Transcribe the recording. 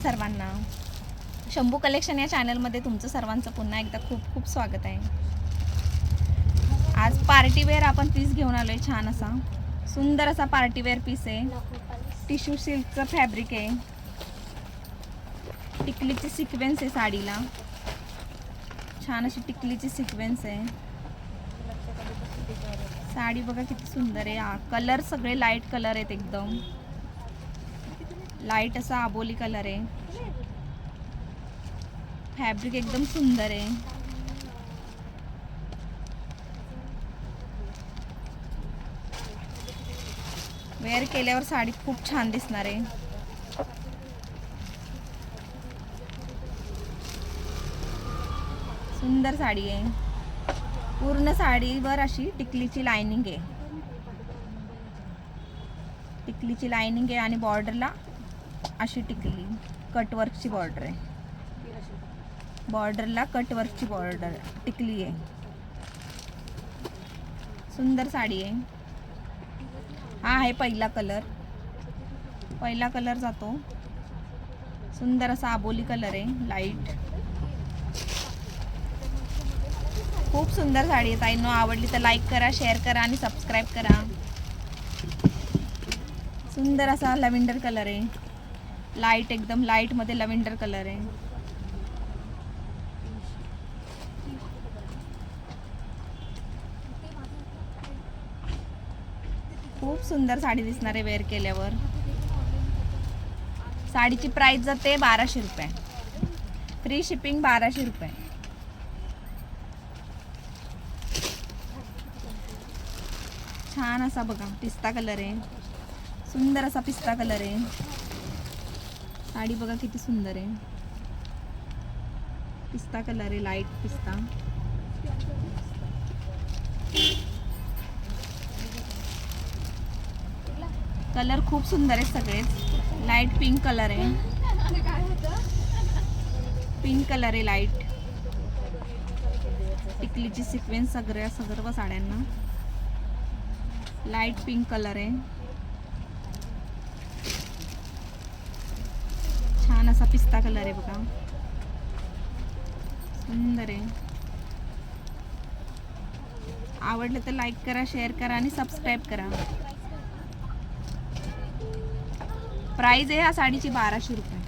सर्वांना शंभू कलेक्शन या चॅनलमध्ये तुमचं सर्वांचं पुन्हा एकदा खूप खूप स्वागत आहे. आज पार्टीवेअर आपण पीस घेऊन आलोय. छान असा सुंदर असा पार्टीवेअर पीस आहे. टिश्यू सिल्कचं फॅब्रिक आहे. टिकलीची सिक्वेन्स आहे साडीला. छान अशी टिकलीची सिक्वेन्स आहे. साडी बघा किती सुंदर आहे. कलर सगळे लाईट कलर आहेत. एकदम लाईट असा आबोली कलर आहे. फॅब्रिक एकदम सुंदर आहे. वेअर केल्यावर साडी खूप छान दिसणार आहे. सुंदर साडी आहे. पूर्ण साडीवर अशी टिकलीची लाइनिंग आहे. टिकलीची लाइनिंग आहे आणि बॉर्डरला अशी टिकली कटवर्कची बॉर्डर आहे. बॉर्डरला कटवर्कची बॉर्डर टिकली आहे. सुंदर साडी आहे. हा आहे पहिला कलर. पहिला कलर जातो. सुंदर असा आबोली कलर आहे. लाईट खूप सुंदर साडी आहे. ताईंनो आवडली तर लाईक करा, शेअर करा आणि सबस्क्राईब करा. सुंदर असा लॅव्हेंडर कलर आहे. लाईट एकदम लाईट मध्ये लॅव्हेंडर कलर आहे. खूप सुंदर साडी दिसणार आहे वेअर केल्यावर. साडीची प्राइस जाते 1200 रुपये. फ्री शिपिंग 1200 रुपये. छान असा बघा पिस्ता कलर आहे. सुंदर असा पिस्ता कलर आहे. साडी बघा किती सुंदर आहे. पिस्ता कलर आहे. लाईट पिस्ता. कलर खूप सुंदर आहेत सगळेच. लाईट पिंक कलर आहे. पिंक कलर आहे लाईट. टिकलीची सिक्वेन्स सर्व साड्यांना. लाईट पिंक कलर आहे. छान असा पिस्ता कलर आहे बघा. सुंदर आहे. आवडलं तर लाईक करा, शेअर करा आणि सबस्क्राईब करा. प्राइस आहे ह्या साडीची 1200 रुपये.